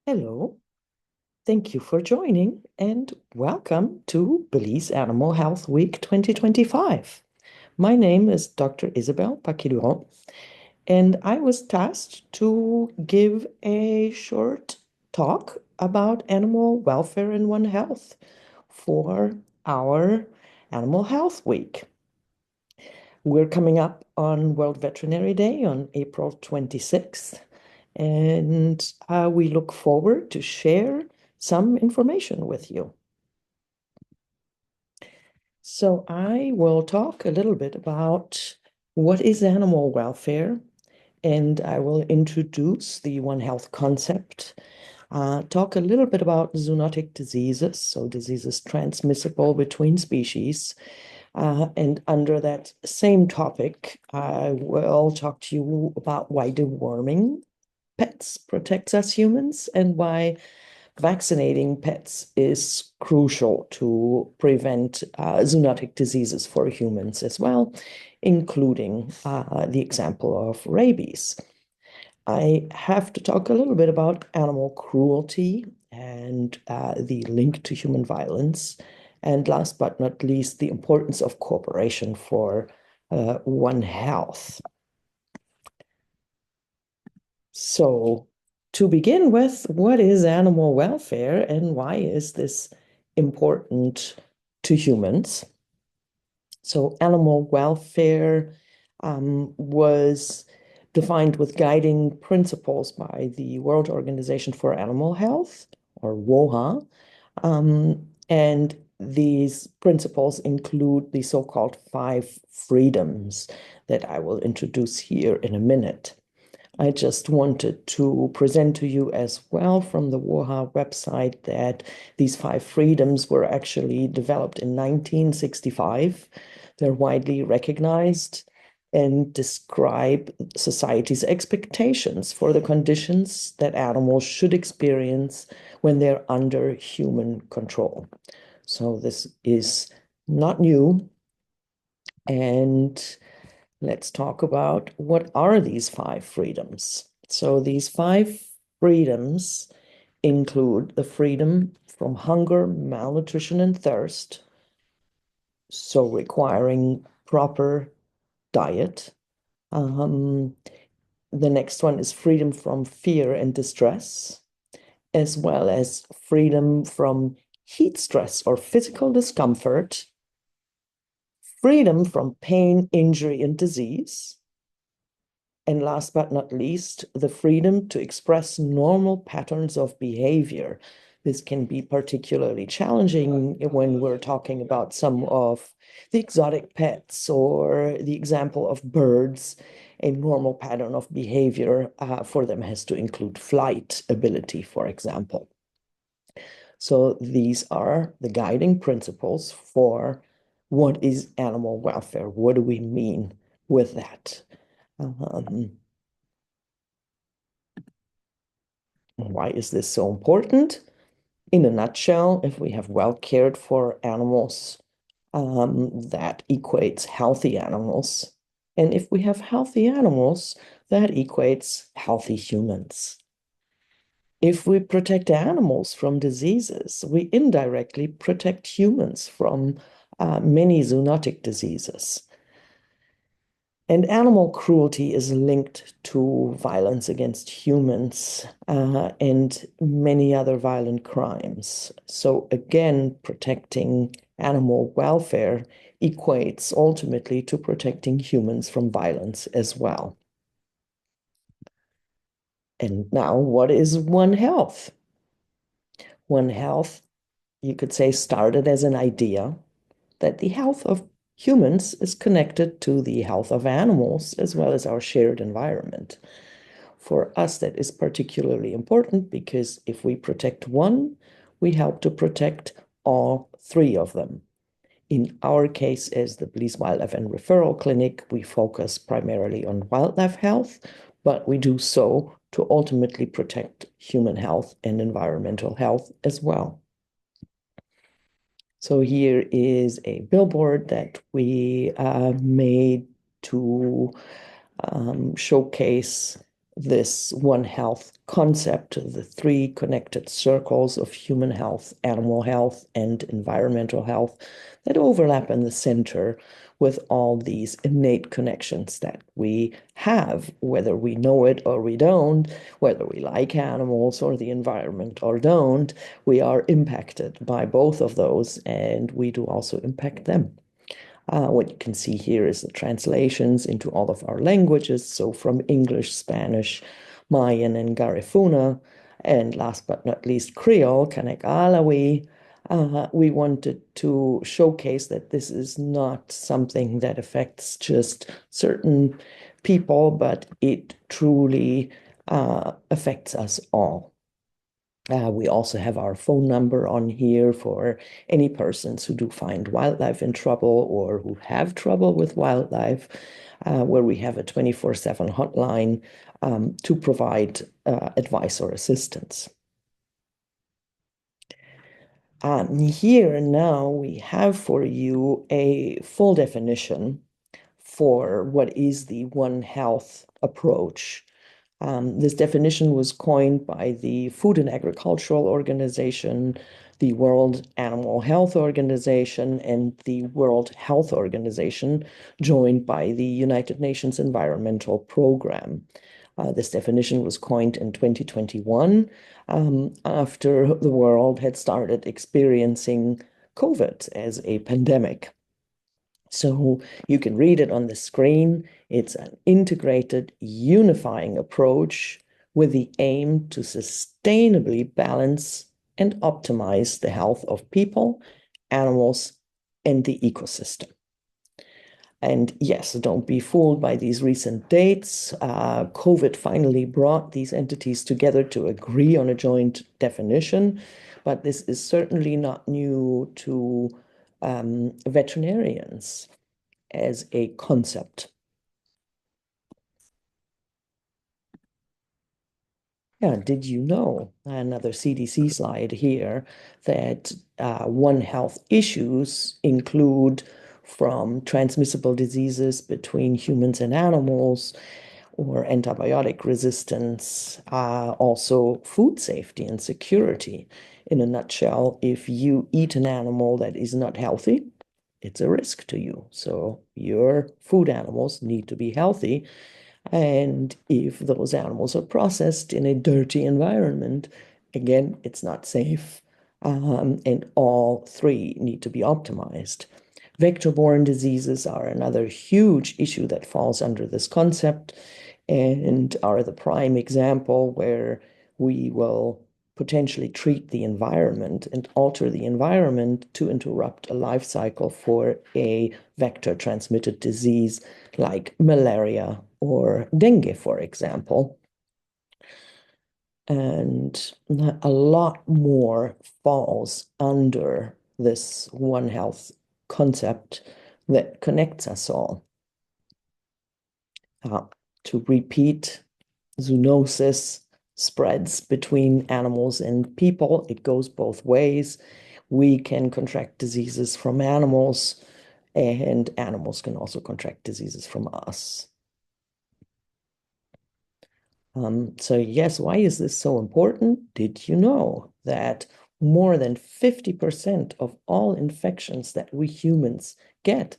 Hello, thank you for joining and welcome to Belize Animal Health Week 2025. My name is Dr. Isabel Paquiduron, and I was tasked to give a short talk about animal welfare and One Health for our Animal Health Week. We're coming up on World Veterinary Day on April 26th, and we look forward to share some information with you. So I will talk a little bit about what is animal welfare, and I will introduce the One Health concept, talk a little bit about zoonotic diseases, so diseases transmissible between species. And under that same topic, I will talk to you about why deworming pets protects us humans and why vaccinating pets is crucial to prevent zoonotic diseases for humans as well, including the example of rabies. I have to talk a little bit about animal cruelty and the link to human violence. And last but not least, the importance of cooperation for One Health. So, to begin with, what is animal welfare and why is this important to humans? So, animal welfare was defined with guiding principles by the World Organization for Animal Health, or WOHA. And these principles include the so-called five freedoms that I will introduce here in a minute. I just wanted to present to you as well from the WOHA website that these five freedoms were actually developed in 1965. They're widely recognized and describe society's expectations for the conditions that animals should experience when they're under human control. So this is not new. And let's talk about what are these five freedoms. So these five freedoms include the freedom from hunger, malnutrition, and thirst, so requiring proper diet. The next one is freedom from fear and distress, as well as freedom from heat stress or physical discomfort, freedom from pain, injury, and disease. And last but not least, the freedom to express normal patterns of behavior. This can be particularly challenging when we're talking about some of the exotic pets or the example of birds. A normal pattern of behavior for them has to include flight ability, for example. So these are the guiding principles for what is animal welfare. What do we mean with that? Why is this so important? In a nutshell, if we have well cared for animals, that equates healthy animals. And if we have healthy animals, that equates healthy humans. If we protect animals from diseases, we indirectly protect humans from many zoonotic diseases. And animal cruelty is linked to violence against humans and many other violent crimes. So, again, protecting animal welfare equates ultimately to protecting humans from violence as well. And now, what is One Health? One Health, you could say, started as an idea that the health of humans is connected to the health of animals as well as our shared environment. For us, that is particularly important because if we protect one, we help to protect all three of them. In our case, as the Belize Wildlife and Referral Clinic, we focus primarily on wildlife health, but we do so to ultimately protect human health and environmental health as well. So here is a billboard that we made to showcase this One Health concept, the three connected circles of human health, animal health, and environmental health that overlap in the center with all these innate connections that we have, whether we know it or we don't, whether we like animals or the environment or don't, we are impacted by both of those, and we do also impact them. What you can see here is the translations into all of our languages, so from English, Spanish, Mayan, and Garifuna, and last but not least, Creole, Kanek Alawi. We wanted to showcase that this is not something that affects just certain people, but it truly affects us all. We also have our phone number on here for any persons who do find wildlife in trouble or who have trouble with wildlife, where we have a 24/7 hotline to provide advice or assistance. Here now we have for you a full definition for what is the One Health approach. This definition was coined by the Food and Agricultural Organization, the World Animal Health Organization, and the World Health Organization, joined by the United Nations Environmental Program. This definition was coined in 2021 after the world had started experiencing COVID as a pandemic. So you can read it on the screen. It's an integrated, unifying approach with the aim to sustainably balance and optimize the health of people, animals, and the ecosystem. And yes, don't be fooled by these recent dates. COVID finally brought these entities together to agree on a joint definition, but this is certainly not new to veterinarians as a concept. Yeah, did you know, another CDC slide here, that One Health issues include from transmissible diseases between humans and animals or antibiotic resistance, also food safety and security. In a nutshell, if you eat an animal that is not healthy, it's a risk to you. So your food animals need to be healthy. And if those animals are processed in a dirty environment, again, it's not safe. And all three need to be optimized. Vector-borne diseases are another huge issue that falls under this concept and are the prime example where we will potentially treat the environment and alter the environment to interrupt a life cycle for a vector transmitted disease like malaria or dengue, for example. And a lot more falls under this One Health concept that connects us all. To repeat, zoonosis spreads between animals and people. It goes both ways. We can contract diseases from animals, and animals can also contract diseases from us. So yes, why is this so important? Did you know that more than 50% of all infections that we humans get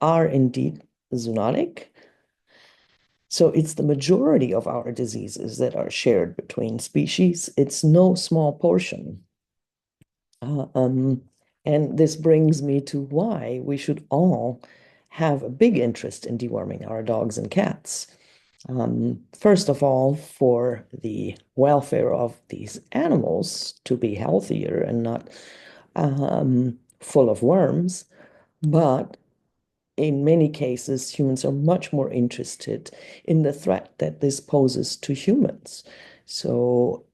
are indeed zoonotic? So it's the majority of our diseases that are shared between species. It's no small portion. And this brings me to why we should all have a big interest in deworming our dogs and cats. First of all, for the welfare of these animals to be healthier and not full of worms, but in many cases, humans are much more interested in the threat that this poses to humans. So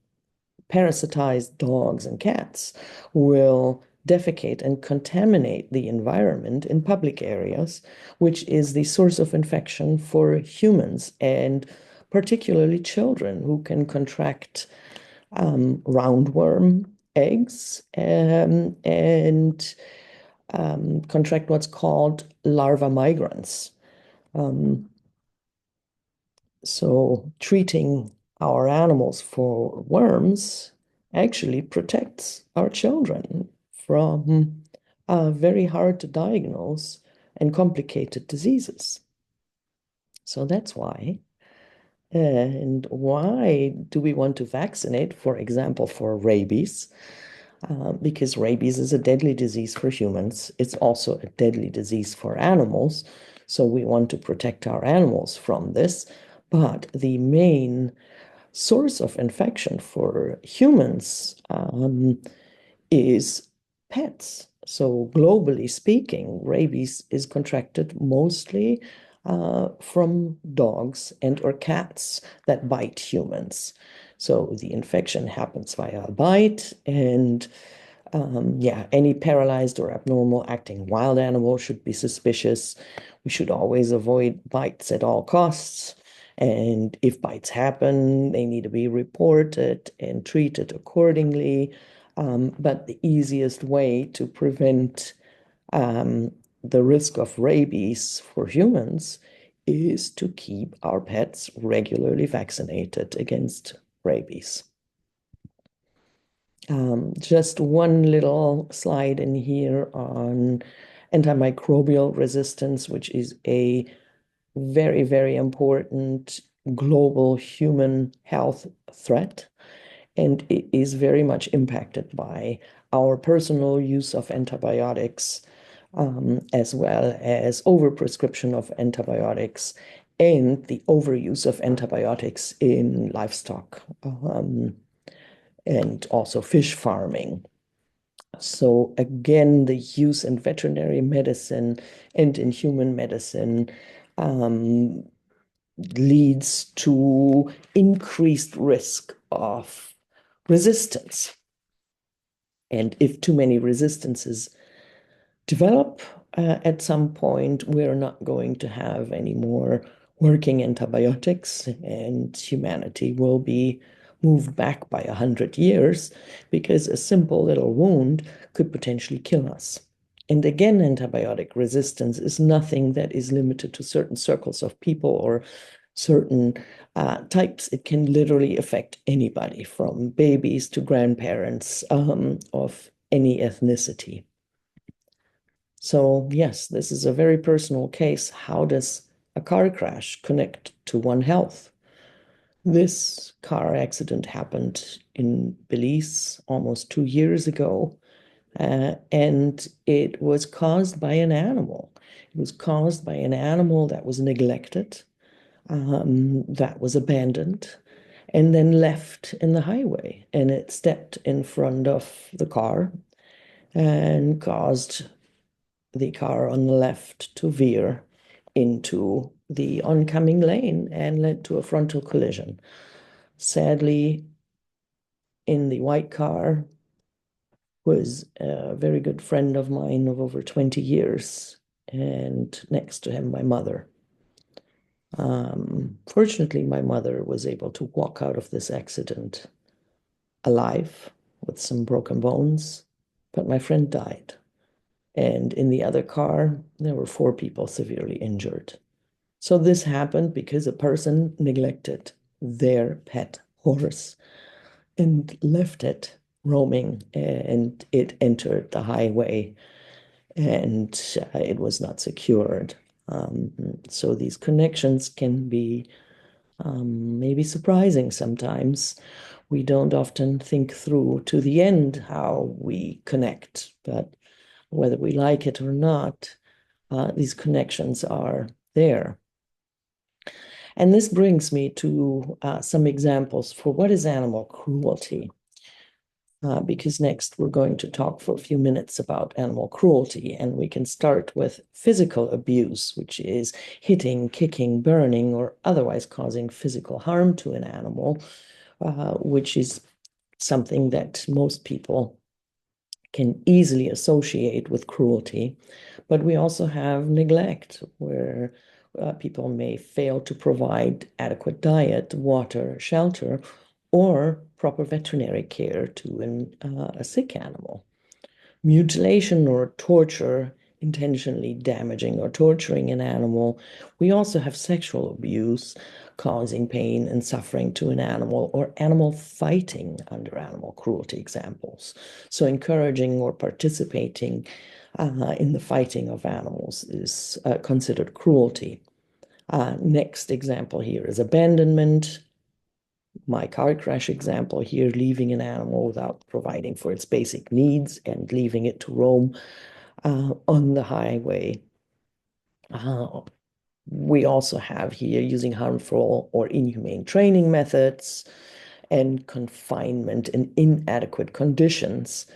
parasitized dogs and cats will defecate and contaminate the environment in public areas, which is the source of infection for humans and particularly children who can contract roundworm eggs and contract what's called larva migrans. So treating our animals for worms actually protects our children from very hard to diagnose and complicated diseases. So that's why. And why do we want to vaccinate, for example, for rabies? Because rabies is a deadly disease for humans. It's also a deadly disease for animals. So we want to protect our animals from this. But the main source of infection for humans is pets. So, globally speaking, rabies is contracted mostly from dogs and or cats that bite humans. So the infection happens via a bite, and yeah, any paralyzed or abnormal acting wild animal should be suspicious. We should always avoid bites at all costs. And if bites happen, they need to be reported and treated accordingly. But the easiest way to prevent the risk of rabies for humans is to keep our pets regularly vaccinated against rabies. Just one little slide in here on antimicrobial resistance, which is a very, very important global human health threat. And it is very much impacted by our personal use of antibiotics, as well as overprescription of antibiotics and the overuse of antibiotics in livestock. And also fish farming. So again, the use in veterinary medicine and in human medicine um, leads to increased risk of resistance. And if too many resistances develop at some point, we're not going to have any more working antibiotics, and humanity will be moved back by 100 years because a simple little wound could potentially kill us. And again, antibiotic resistance is nothing that is limited to certain circles of people or certain types. It can literally affect anybody from babies to grandparents of any ethnicity. So, yes, this is a very personal case. How does a car crash connect to One Health? This car accident happened in Belize almost 2 years ago, and it was caused by an animal. It was caused by an animal that was neglected, that was abandoned, and then left in the highway. And it stepped in front of the car and caused the car on the left to veer into the oncoming lane and led to a frontal collision. Sadly, in the white car was a very good friend of mine of over 20 years, and next to him, my mother. Fortunately, my mother was able to walk out of this accident alive with some broken bones, but my friend died. And in the other car, there were 4 people severely injured. So this happened because a person neglected their pet horse and left it roaming, and it entered the highway, and it was not secured. So these connections can be maybe surprising sometimes. We don't often think through to the end how we connect, but whether we like it or not, these connections are there. And this brings me to some examples for what is animal cruelty. Because next we're going to talk for a few minutes about animal cruelty, and we can start with physical abuse, which is hitting, kicking, burning, or otherwise causing physical harm to an animal, which is something that most people can easily associate with cruelty. But we also have neglect, where people may fail to provide adequate diet, water, shelter, or proper veterinary care to a sick animal. Mutilation or torture intentionally damaging or torturing an animal. We also have sexual abuse causing pain and suffering to an animal, or animal fighting under animal cruelty examples. So encouraging or participating in the fighting of animals is considered cruelty. Next example here is abandonment. My car crash example here, leaving an animal without providing for its basic needs and leaving it to roam on the highway. We also have here using harmful or inhumane training methods and confinement in inadequate conditions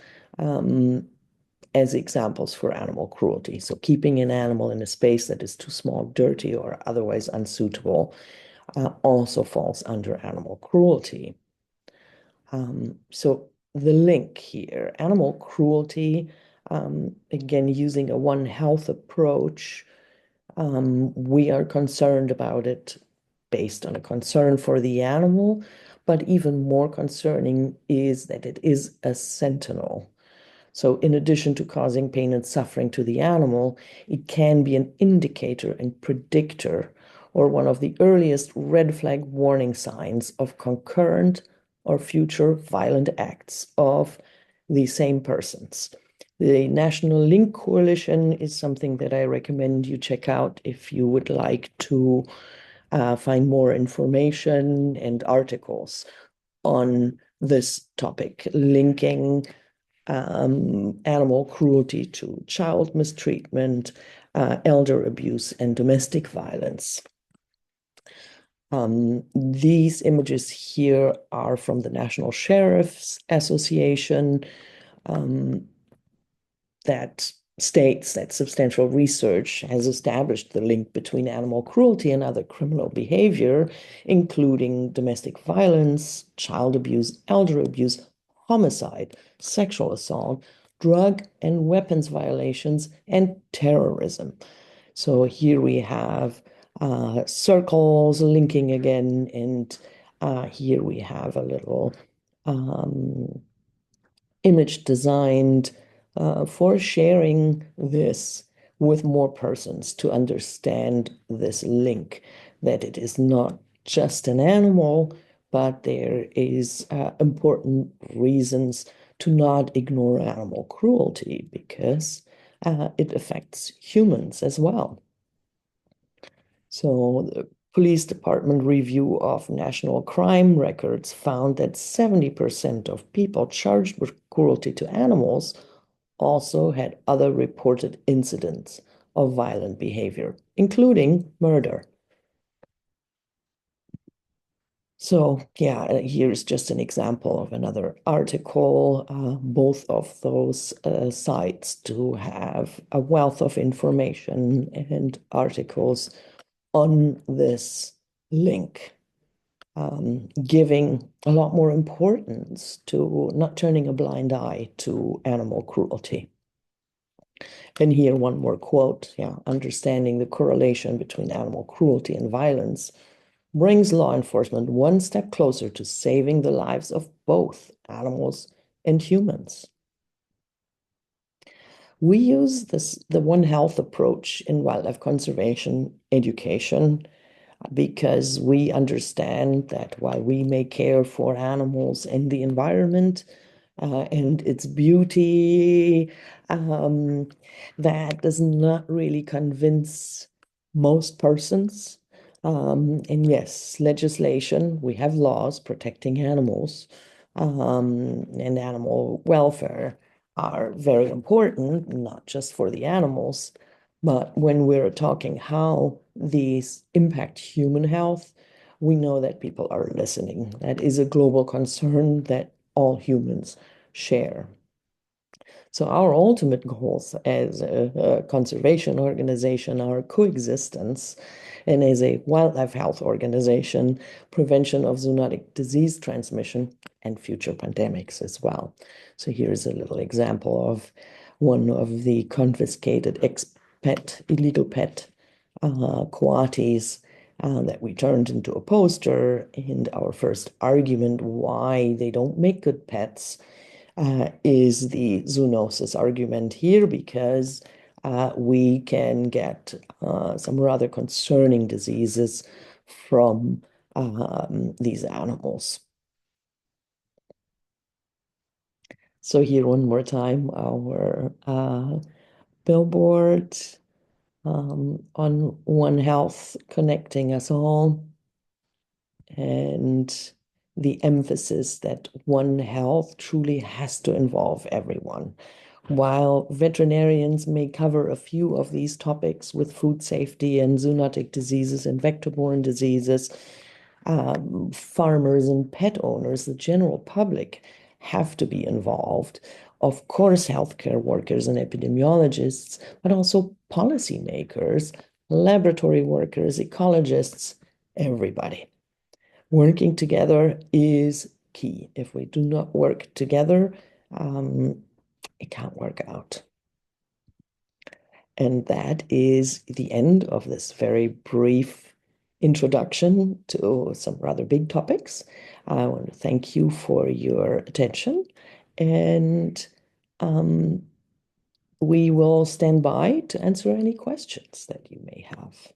as examples for animal cruelty. So keeping an animal in a space that is too small, dirty, or otherwise unsuitable also falls under animal cruelty. So the link here, animal cruelty, again, using a One Health approach, we are concerned about it based on a concern for the animal, but even more concerning is that it is a sentinel. So in addition to causing pain and suffering to the animal, it can be an indicator and predictor, or one of the earliest red flag warning signs of concurrent or future violent acts of the same persons. The National Link Coalition is something that I recommend you check out if you would like to find more information and articles on this topic, linking animal cruelty to child mistreatment, elder abuse, and domestic violence. These images here are from the National Sheriff's Association that states that substantial research has established the link between animal cruelty and other criminal behavior, including domestic violence, child abuse, elder abuse, homicide, sexual assault, drug and weapons violations, and terrorism. So here we have circles linking again, and here we have a little image designed for sharing this with more persons to understand this link, that it is not just an animal, but there is important reasons to not ignore animal cruelty because it affects humans as well. So the police department review of national crime records found that 70% of people charged with cruelty to animals also had other reported incidents of violent behavior, including murder. So yeah, here's just an example of another article. Both of those sites do have a wealth of information and articles on this link, giving a lot more importance to not turning a blind eye to animal cruelty. And here one more quote, yeah, understanding the correlation between animal cruelty and violence brings law enforcement one step closer to saving the lives of both animals and humans. We use the One Health approach in wildlife conservation education because we understand that while we may care for animals and the environment and its beauty, that does not really convince most persons. And yes, legislation, we have laws protecting animals and animal welfare are very important, not just for the animals, but when we're talking how these impact human health, we know that people are listening. That is a global concern that all humans share. So our ultimate goals as a conservation organization are coexistence, and as a wildlife health organization, prevention of zoonotic disease transmission and future pandemics as well. So here's a little example of one of the confiscated ex-pet, illegal pet coatis that we turned into a poster. And our first argument why they don't make good pets is the zoonosis argument here, because we can get some rather concerning diseases from these animals. So here one more time, our billboard on One Health connecting us all, and the emphasis that One Health truly has to involve everyone. While veterinarians may cover a few of these topics with food safety and zoonotic diseases and vector-borne diseases, farmers and pet owners, the general public, have to be involved. Of course, healthcare workers and epidemiologists, but also policymakers, laboratory workers, ecologists, everybody. Working together is key. If we do not work together, it can't work out. And that is the end of this very brief introduction to some rather big topics. I want to thank you for your attention, and we will stand by to answer any questions that you may have.